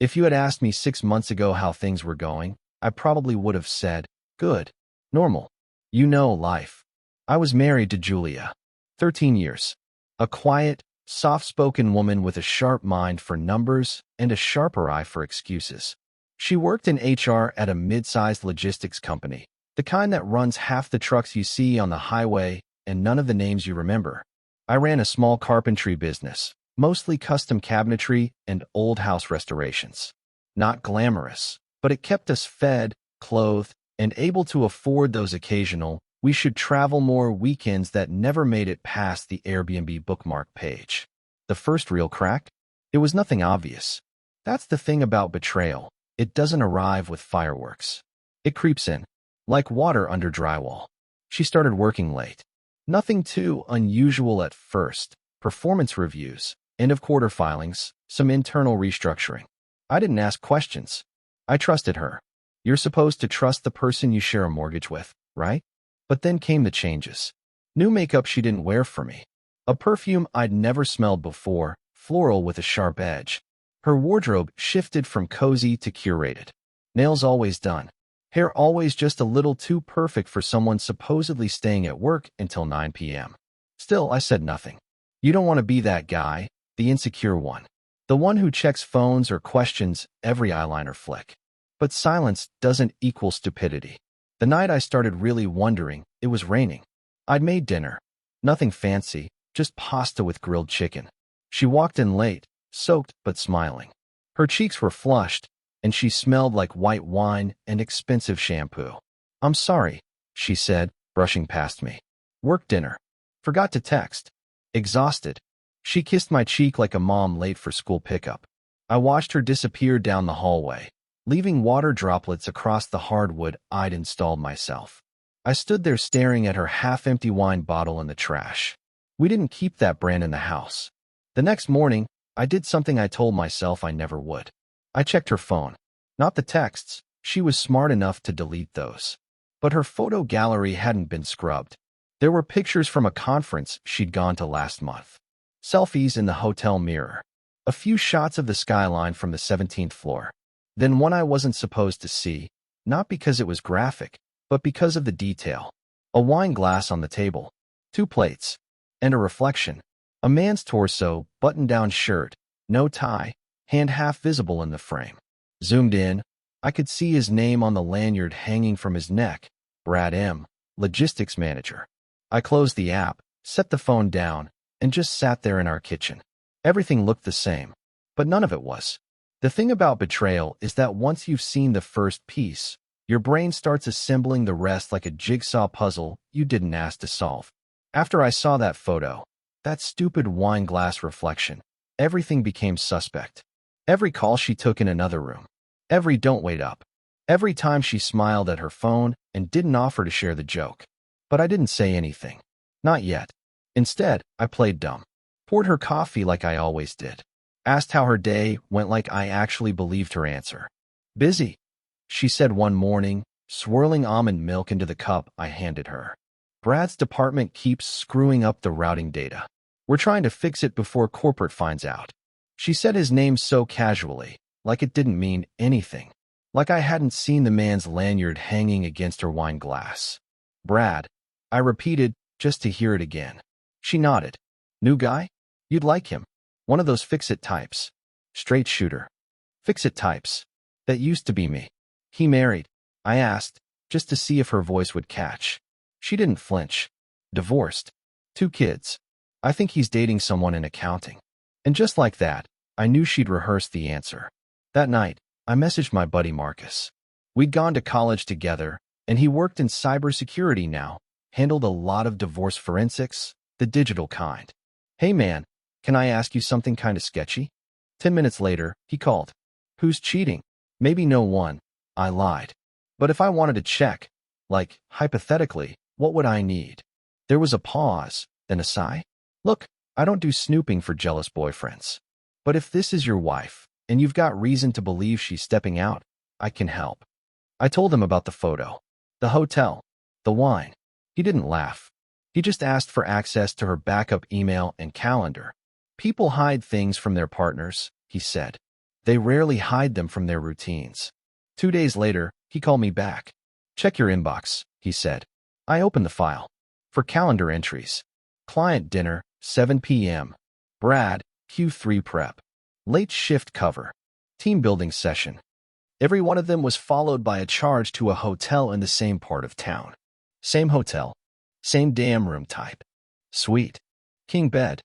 If you had asked me 6 months ago how things were going, I probably would have said, good, normal. You know, life. I was married to Julia. 13 years. A quiet, soft-spoken woman with a sharp mind for numbers and a sharper eye for excuses. She worked in HR at a mid-sized logistics company, the kind that runs half the trucks you see on the highway and none of the names you remember. I ran a small carpentry business, mostly custom cabinetry and old house restorations. Not glamorous, but it kept us fed, clothed, and able to afford those occasional, we should travel more weekends that never made it past the Airbnb bookmark page. The first real crack? It was nothing obvious. That's the thing about betrayal. It doesn't arrive with fireworks. It creeps in, like water under drywall. She started working late. Nothing too unusual at first. Performance reviews, end of quarter filings, some internal restructuring. I didn't ask questions. I trusted her. You're supposed to trust the person you share a mortgage with, right? But then came the changes. New makeup she didn't wear for me. A perfume I'd never smelled before, floral with a sharp edge. Her wardrobe shifted from cozy to curated. Nails always done. Hair always just a little too perfect for someone supposedly staying at work until 9 p.m. Still, I said nothing. You don't want to be that guy, the insecure one. The one who checks phones or questions every eyeliner flick. But silence doesn't equal stupidity. The night I started really wondering, it was raining. I'd made dinner. Nothing fancy, just pasta with grilled chicken. She walked in late, soaked but smiling. Her cheeks were flushed, and she smelled like white wine and expensive shampoo. I'm sorry, she said, brushing past me. Work dinner. Forgot to text. Exhausted. She kissed my cheek like a mom late for school pickup. I watched her disappear down the hallway, leaving water droplets across the hardwood I'd installed myself. I stood there staring at her half-empty wine bottle in the trash. We didn't keep that brand in the house. The next morning, I did something I told myself I never would. I checked her phone. Not the texts. She was smart enough to delete those. But her photo gallery hadn't been scrubbed. There were pictures from a conference she'd gone to last month. Selfies in the hotel mirror. A few shots of the skyline from the 17th floor. Then one I wasn't supposed to see, not because it was graphic, but because of the detail. A wine glass on the table, 2 plates, and a reflection. A man's torso, button-down shirt, no tie, hand half visible in the frame. Zoomed in, I could see his name on the lanyard hanging from his neck, Brad M., logistics manager. I closed the app, set the phone down, and just sat there in our kitchen. Everything looked the same, but none of it was. The thing about betrayal is that once you've seen the first piece, your brain starts assembling the rest like a jigsaw puzzle you didn't ask to solve. After I saw that photo, that stupid wine glass reflection, everything became suspect. Every call she took in another room. Every don't wait up. Every time she smiled at her phone and didn't offer to share the joke. But I didn't say anything. Not yet. Instead, I played dumb. Poured her coffee like I always did. Asked how her day went like I actually believed her answer. Busy, she said one morning, swirling almond milk into the cup I handed her. Brad's department keeps screwing up the routing data. We're trying to fix it before corporate finds out. She said his name so casually, like it didn't mean anything. Like I hadn't seen the man's lanyard hanging against her wine glass. Brad, I repeated, just to hear it again. She nodded. New guy? You'd like him. One of those fix-it types. Straight shooter. Fix-it types. That used to be me. He married? I asked, just to see if her voice would catch. She didn't flinch. Divorced. 2 kids. I think he's dating someone in accounting. And just like that, I knew she'd rehearsed the answer. That night, I messaged my buddy Marcus. We'd gone to college together, and he worked in cybersecurity now, handled a lot of divorce forensics, the digital kind. Hey man, can I ask you something kind of sketchy? 10 minutes later, he called. Who's cheating? Maybe no one. I lied. But if I wanted to check, like, hypothetically, what would I need? There was a pause, then a sigh. Look, I don't do snooping for jealous boyfriends. But if this is your wife, and you've got reason to believe she's stepping out, I can help. I told him about the photo, the hotel, the wine. He didn't laugh. He just asked for access to her backup email and calendar. People hide things from their partners, he said. They rarely hide them from their routines. 2 days later, he called me back. "Check your inbox," he said. I opened the file. For calendar entries. Client dinner, 7 p.m. Brad, Q3 prep. Late shift cover. Team building session. Every one of them was followed by a charge to a hotel in the same part of town. Same hotel. Same damn room type. Suite. King bed.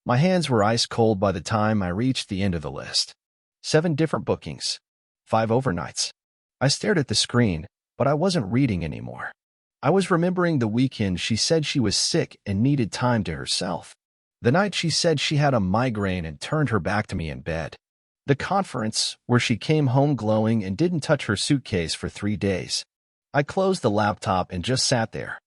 My hands were ice cold by the time I reached the end of the list. 7 different bookings. 5 overnights. I stared at the screen, but I wasn't reading anymore. I was remembering the weekend she said she was sick and needed time to herself. The night she said she had a migraine and turned her back to me in bed. The conference where she came home glowing and didn't touch her suitcase for 3 days. I closed the laptop and just sat there.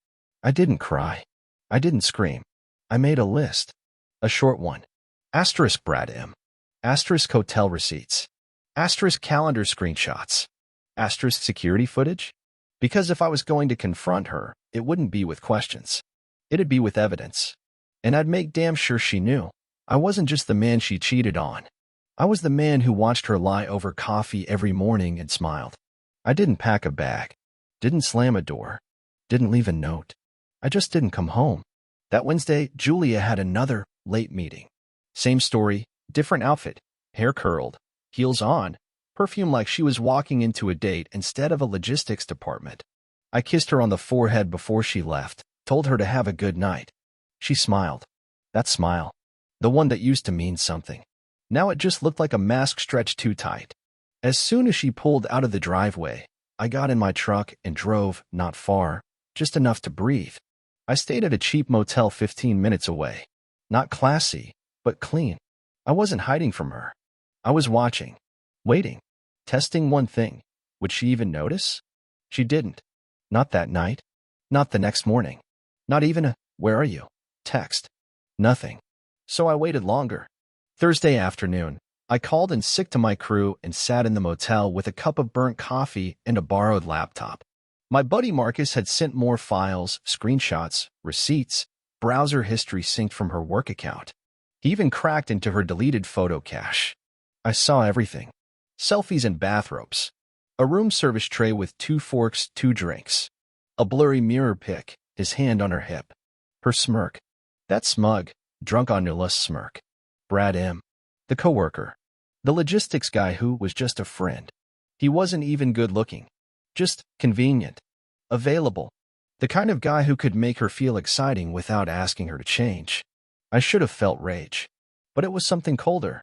I didn't cry. I didn't scream. I made a list. A short one. Asterisk Brad M. Asterisk hotel receipts. Asterisk calendar screenshots. Asterisk security footage. Because if I was going to confront her, it wouldn't be with questions. It'd be with evidence. And I'd make damn sure she knew. I wasn't just the man she cheated on. I was the man who watched her lie over coffee every morning and smiled. I didn't pack a bag. Didn't slam a door. Didn't leave a note. I just didn't come home. That Wednesday, Julia had another late meeting. Same story, different outfit. Hair curled, heels on, perfume like she was walking into a date instead of a logistics department. I kissed her on the forehead before she left, told her to have a good night. She smiled. That smile. The one that used to mean something. Now it just looked like a mask stretched too tight. As soon as she pulled out of the driveway, I got in my truck and drove, not far, just enough to breathe. I stayed at a cheap motel 15 minutes away. Not classy, but clean. I wasn't hiding from her. I was watching, waiting, testing one thing. Would she even notice? She didn't. Not that night. Not the next morning. Not even a, "Where are you?" text. Nothing. So I waited longer. Thursday afternoon, I called in sick to my crew and sat in the motel with a cup of burnt coffee and a borrowed laptop. My buddy Marcus had sent more files, screenshots, receipts, browser history synced from her work account. He even cracked into her deleted photo cache. I saw everything. Selfies and bathrobes. A room service tray with 2 forks, 2 drinks. A blurry mirror pic, his hand on her hip. Her smirk. That smug, drunk on your lust smirk. Brad M. The coworker. The logistics guy who was just a friend. He wasn't even good looking. Just convenient. Available. The kind of guy who could make her feel exciting without asking her to change. I should have felt rage. But it was something colder.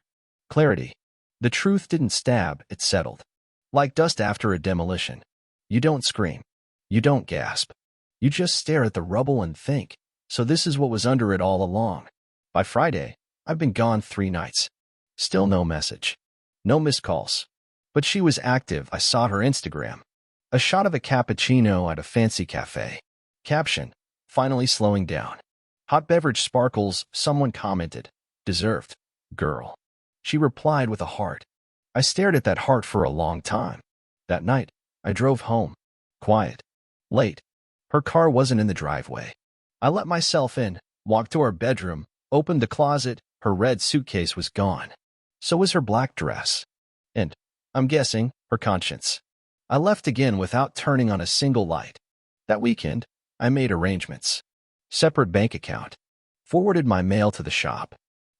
Clarity. The truth didn't stab, it settled. Like dust after a demolition. You don't scream. You don't gasp. You just stare at the rubble and think, so this is what was under it all along. By Friday, I've been gone 3 nights. Still no message. No missed calls. But she was active. I saw her Instagram. A shot of a cappuccino at a fancy cafe. Caption, finally slowing down. Hot beverage sparkles, someone commented. Deserved. Girl. She replied with a heart. I stared at that heart for a long time. That night, I drove home. Quiet. Late. Her car wasn't in the driveway. I let myself in, walked to her bedroom, opened the closet. Her red suitcase was gone. So was her black dress. And, I'm guessing, her conscience. I left again without turning on a single light. That weekend, I made arrangements. Separate bank account. Forwarded my mail to the shop.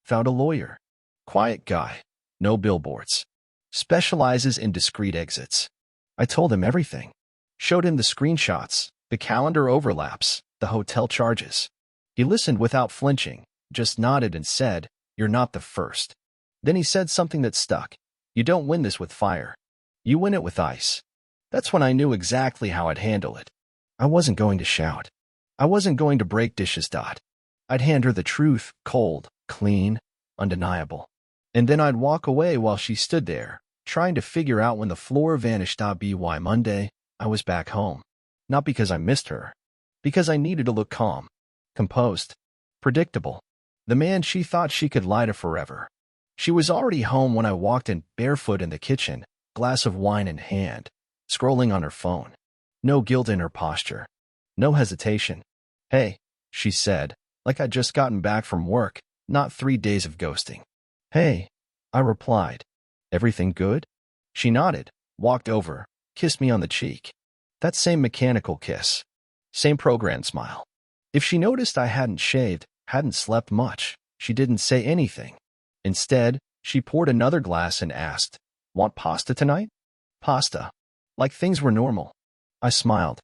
Found a lawyer. Quiet guy. No billboards. Specializes in discreet exits. I told him everything. Showed him the screenshots, the calendar overlaps, the hotel charges. He listened without flinching, just nodded and said, "You're not the first." Then he said something that stuck. "You don't win this with fire. You win it with ice." That's when I knew exactly how I'd handle it. I wasn't going to shout. I wasn't going to break dishes. I'd hand her the truth, cold, clean, undeniable. And then I'd walk away while she stood there, trying to figure out when the floor vanished. By Monday, I was back home. Not because I missed her. Because I needed to look calm. Composed. Predictable. The man she thought she could lie to forever. She was already home when I walked in, barefoot in the kitchen, glass of wine in hand, scrolling on her phone. No guilt in her posture. No hesitation. "Hey," she said, like I'd just gotten back from work, not 3 days of ghosting. "Hey," I replied. Everything good? She nodded, walked over, kissed me on the cheek. That same mechanical kiss. Same programmed smile. If she noticed I hadn't shaved, hadn't slept much, she didn't say anything. Instead, she poured another glass and asked, "Want pasta tonight?" Pasta. Like things were normal. I smiled.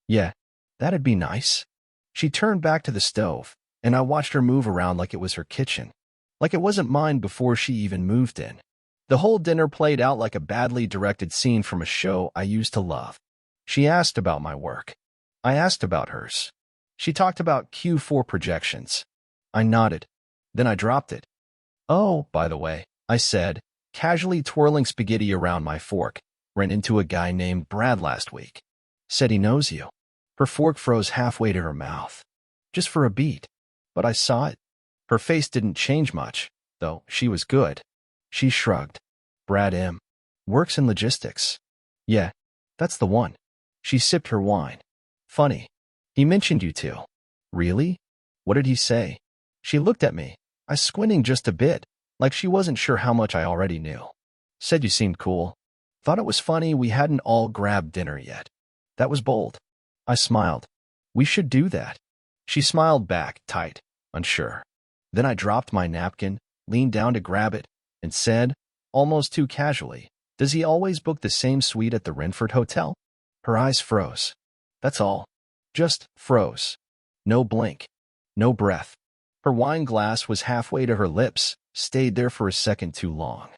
Yeah, that'd be nice. She turned back to the stove, and I watched her move around like it was her kitchen. Like it wasn't mine before she even moved in. The whole dinner played out like a badly directed scene from a show I used to love. She asked about my work. I asked about hers. She talked about Q4 projections. I nodded. Then I dropped it. "Oh, by the way," I said, casually twirling spaghetti around my fork. "Ran into a guy named Brad last week. Said he knows you." Her fork froze halfway to her mouth. Just for a beat. But I saw it. Her face didn't change much, though she was good. She shrugged. "Brad M. Works in logistics." "Yeah, that's the one." She sipped her wine. "Funny. He mentioned you too." "Really? What did he say?" She looked at me, I squinting just a bit, like she wasn't sure how much I already knew. "Said you seemed cool. Thought it was funny we hadn't all grabbed dinner yet." That was bold. I smiled. "We should do that." She smiled back, tight, unsure. Then I dropped my napkin, leaned down to grab it, and said, almost too casually, "Does he always book the same suite at the Renford Hotel?" Her eyes froze. That's all. Just froze. No blink. No breath. Her wine glass was halfway to her lips, stayed there for a second too long.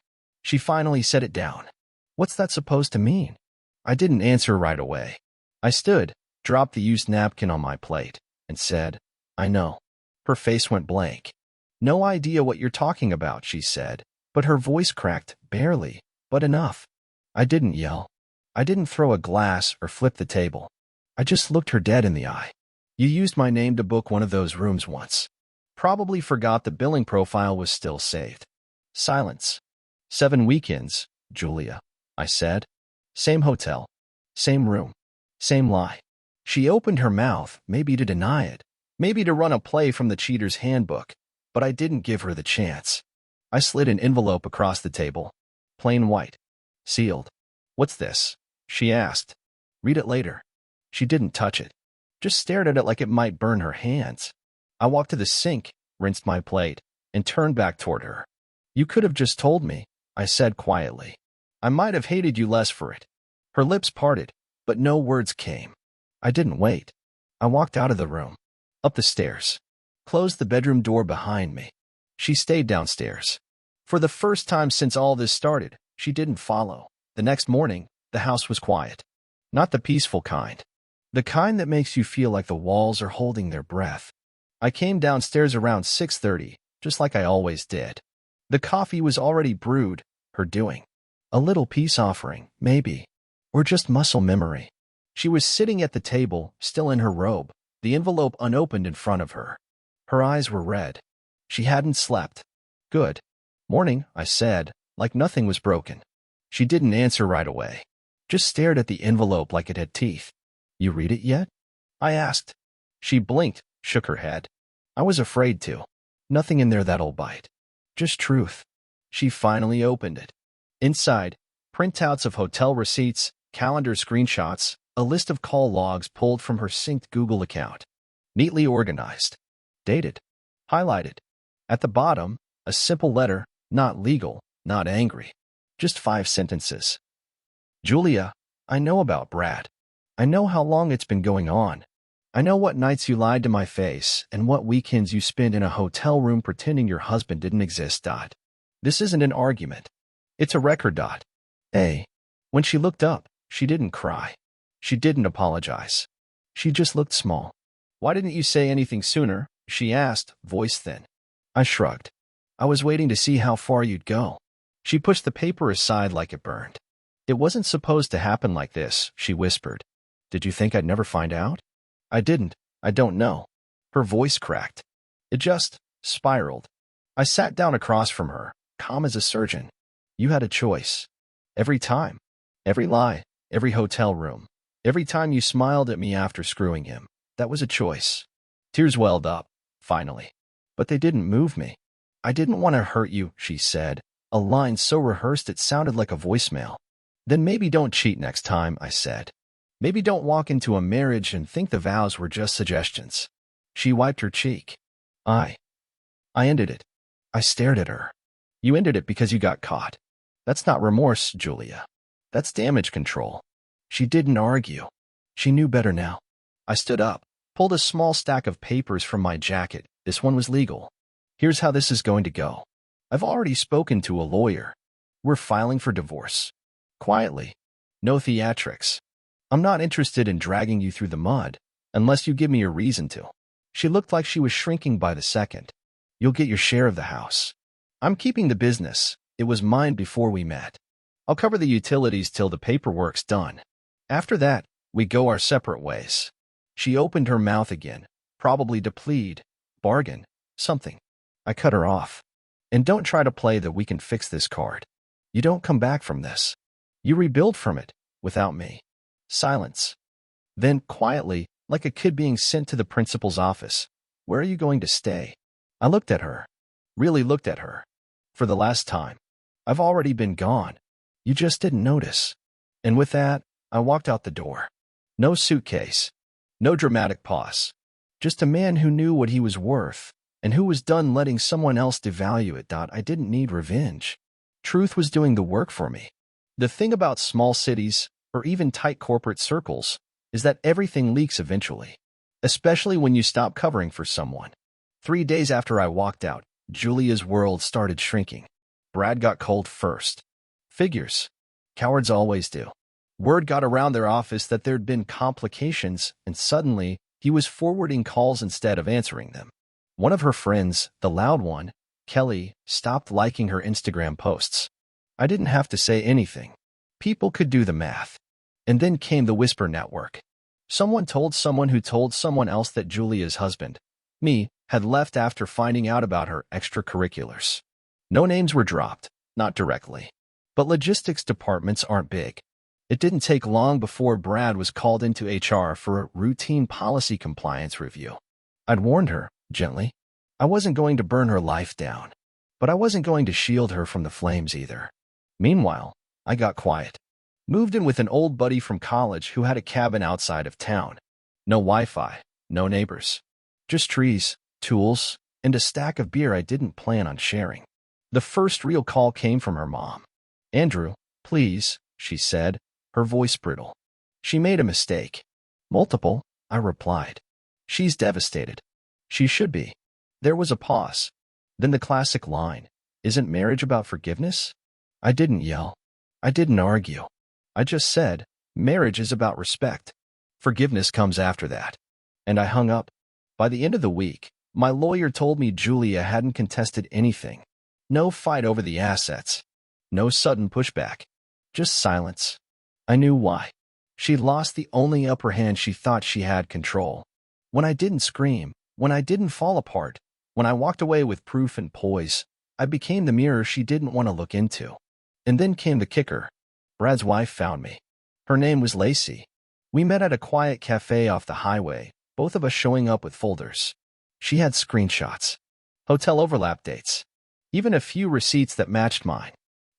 She finally set it down. "What's that supposed to mean?" I didn't answer right away. I stood, dropped the used napkin on my plate, and said, "I know." Her face went blank. "No idea what you're talking about," she said, but her voice cracked, barely, but enough. I didn't yell. I didn't throw a glass or flip the table. I just looked her dead in the eye. "You used my name to book one of those rooms once. Probably forgot the billing profile was still saved." Silence. 7 weekends, Julia, I said. Same hotel. Same room. Same lie. She opened her mouth, maybe to deny it, maybe to run a play from the cheater's handbook, but I didn't give her the chance. I slid an envelope across the table. Plain white. Sealed. "What's this?" she asked. "Read it later." She didn't touch it. Just stared at it like it might burn her hands. I walked to the sink, rinsed my plate, and turned back toward her. "You could have just told me," I said quietly. "I might have hated you less for it." Her lips parted, but no words came. I didn't wait. I walked out of the room, up the stairs, closed the bedroom door behind me. She stayed downstairs. For the first time since all this started, she didn't follow. The next morning, the house was quiet. Not the peaceful kind. The kind that makes you feel like the walls are holding their breath. I came downstairs around 6:30, just like I always did. The coffee was already brewed, her doing. A little peace offering, maybe. Or just muscle memory. She was sitting at the table, still in her robe, the envelope unopened in front of her. Her eyes were red. She hadn't slept. "Good morning," I said, like nothing was broken. She didn't answer right away. Just stared at the envelope like it had teeth. "You read it yet?" I asked. She blinked, shook her head. I was afraid to. Nothing in there that'll bite. Just truth. She finally opened it. Inside, printouts of hotel receipts, calendar screenshots, a list of call logs pulled from her synced Google account. Neatly organized. Dated. Highlighted. At the bottom, a simple letter, not legal, not angry. Just 5 sentences. "Julia, I know about Brad. I know how long it's been going on. I know what nights you lied to my face and what weekends you spent in a hotel room pretending your husband didn't exist. This isn't an argument. It's a record. When she looked up, she didn't cry. She didn't apologize. She just looked small. "Why didn't you say anything sooner?" she asked, voice thin. I shrugged. "I was waiting to see how far you'd go." She pushed the paper aside like it burned. "It wasn't supposed to happen like this," she whispered. "Did you think I'd never find out?" I didn't. I don't know. Her voice cracked. It just spiraled. I sat down across from her, calm as a surgeon. "You had a choice. Every time. Every lie. Every hotel room. Every time you smiled at me after screwing him. That was a choice." Tears welled up, finally. But they didn't move me. "I didn't want to hurt you," she said, A line so rehearsed it sounded like a voicemail. Then maybe don't cheat next time, I said. Maybe don't walk into a marriage and think the vows were just suggestions. She wiped her cheek. I ended it. I stared at her. You ended it because you got caught. That's not remorse, Julia. That's damage control. She didn't argue. She knew better now. I stood up, pulled a small stack of papers from my jacket. This one was legal. Here's how this is going to go. I've already spoken to a lawyer. We're filing for divorce. Quietly. No theatrics. I'm not interested in dragging you through the mud, unless you give me a reason to. She looked like she was shrinking by the second. You'll get your share of the house. I'm keeping the business. It was mine before we met. I'll cover the utilities till the paperwork's done. After that, we go our separate ways. She opened her mouth again, probably to plead, bargain, something. I cut her off. And don't try to play the we can fix this card. You don't come back from this. You rebuild from it, without me. Silence. Then, quietly, like a kid being sent to the principal's office, where are you going to stay? I looked at her. Really looked at her. For the last time. I've already been gone. You just didn't notice. And with that, I walked out the door. No suitcase. No dramatic pause. Just a man who knew what he was worth, and who was done letting someone else devalue it. I didn't need revenge. Truth was doing the work for me. The thing about small cities, or even tight corporate circles, is that everything leaks eventually. Especially when you stop covering for someone. 3 days after I walked out, Julia's world started shrinking. Brad got cold first. Figures. Cowards always do. Word got around their office that there'd been complications, and suddenly, he was forwarding calls instead of answering them. One of her friends, the loud one, Kelly, stopped liking her Instagram posts. I didn't have to say anything. People could do the math. And then came the whisper network. Someone told someone who told someone else that Julia's husband, me, had left after finding out about her extracurriculars. No names were dropped, not directly. But logistics departments aren't big. It didn't take long before Brad was called into HR for a routine policy compliance review. I'd warned her, gently. I wasn't going to burn her life down. But I wasn't going to shield her from the flames either. Meanwhile, I got quiet. Moved in with an old buddy from college who had a cabin outside of town. No Wi-Fi, no neighbors. Just trees, tools, and a stack of beer I didn't plan on sharing. The first real call came from her mom. Andrew, please, she said, her voice brittle. She made a mistake. Multiple, I replied. She's devastated. She should be. There was a pause. Then the classic line, isn't marriage about forgiveness? I didn't yell. I didn't argue. I just said, marriage is about respect. Forgiveness comes after that. And I hung up. By the end of the week, my lawyer told me Julia hadn't contested anything. No fight over the assets. No sudden pushback. Just silence. I knew why. She'd lost the only upper hand she thought she had control. When I didn't scream, when I didn't fall apart, when I walked away with proof and poise, I became the mirror she didn't want to look into. And then came the kicker. Brad's wife found me. Her name was Lacey. We met at a quiet cafe off the highway, both of us showing up with folders. She had screenshots, hotel overlap dates, even a few receipts that matched mine.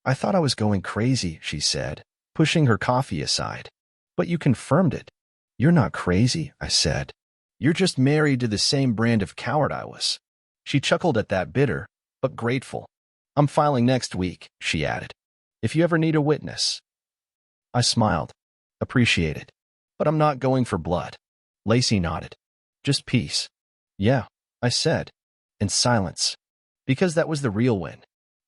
I thought I was going crazy, she said, pushing her coffee aside. But you confirmed it. You're not crazy, I said. You're just married to the same brand of coward I was. She chuckled at that, bitter, but grateful. I'm filing next week, she added. If you ever need a witness. I smiled. Appreciate it. But I'm not going for blood. Lacey nodded. Just peace. Yeah, I said. In silence. Because that was the real win.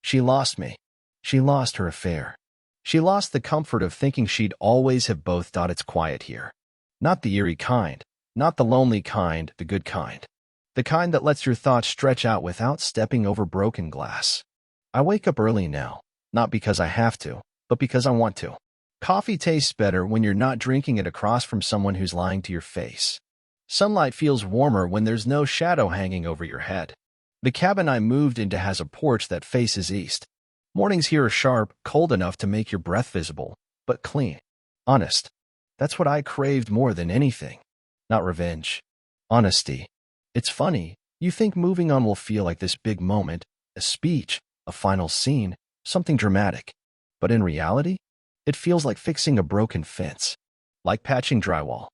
She lost me. She lost her affair. She lost the comfort of thinking she'd always have both. It's quiet here. Not the eerie kind. Not the lonely kind, the good kind. The kind that lets your thoughts stretch out without stepping over broken glass. I wake up early now, not because I have to, but because I want to. Coffee tastes better when you're not drinking it across from someone who's lying to your face. Sunlight feels warmer when there's no shadow hanging over your head. The cabin I moved into has a porch that faces east. Mornings here are sharp, cold enough to make your breath visible, but clean. Honest. That's what I craved more than anything. Not revenge. Honesty. It's funny, you think moving on will feel like this big moment, a speech, a final scene, something dramatic. But in reality, it feels like fixing a broken fence, like patching drywall,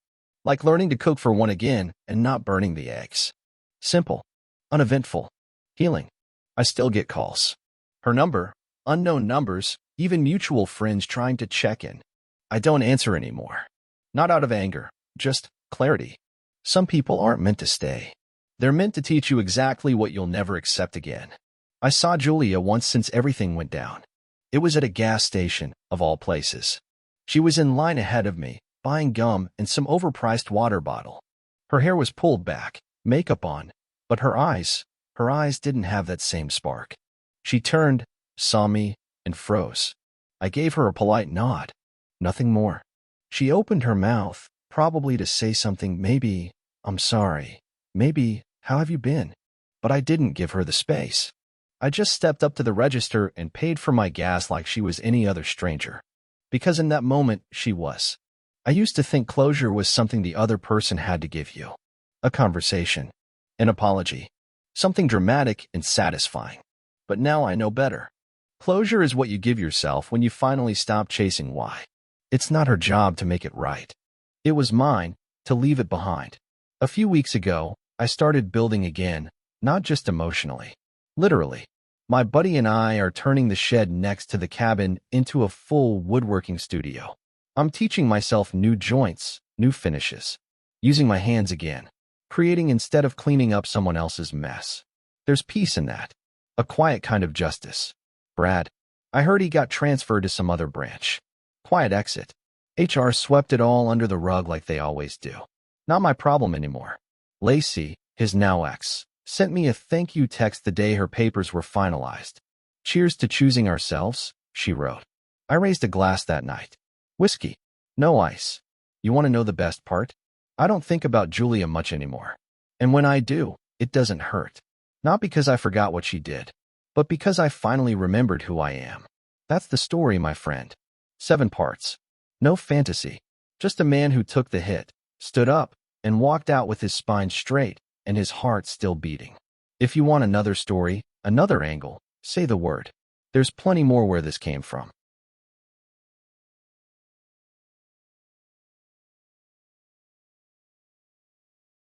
like learning to cook for one again and not burning the eggs. Simple, uneventful, healing. I still get calls. Her number, unknown numbers, even mutual friends trying to check in. I don't answer anymore. Not out of anger, just clarity. Some people aren't meant to stay. They're meant to teach you exactly what you'll never accept again. I saw Julia once since everything went down. It was at a gas station, of all places. She was in line ahead of me, buying gum and some overpriced water bottle. Her hair was pulled back, makeup on, but her eyes didn't have that same spark. She turned, saw me, and froze. I gave her a polite nod. Nothing more. She opened her mouth, probably to say something, maybe, "I'm sorry," maybe, "How have you been?" But I didn't give her the space. I just stepped up to the register and paid for my gas like she was any other stranger. Because in that moment, she was. I used to think closure was something the other person had to give you. A conversation. An apology. Something dramatic and satisfying. But now I know better. Closure is what you give yourself when you finally stop chasing why. It's not her job to make it right. It was mine to leave it behind. A few weeks ago, I started building again, not just emotionally. Literally. My buddy and I are turning the shed next to the cabin into a full woodworking studio. I'm teaching myself new joints, new finishes. Using my hands again. Creating instead of cleaning up someone else's mess. There's peace in that. A quiet kind of justice. Brad, I heard he got transferred to some other branch. Quiet exit. HR swept it all under the rug like they always do. Not my problem anymore. Lacey, his now ex, sent me a thank you text the day her papers were finalized. "Cheers to choosing ourselves," she wrote. I raised a glass that night. Whiskey. No ice. You want to know the best part? I don't think about Julia much anymore. And when I do, it doesn't hurt. Not because I forgot what she did, but because I finally remembered who I am. That's the story, my friend. 7 parts. No fantasy. Just a man who took the hit, stood up, and walked out with his spine straight and his heart still beating. If you want another story, another angle, say the word. There's plenty more where this came from.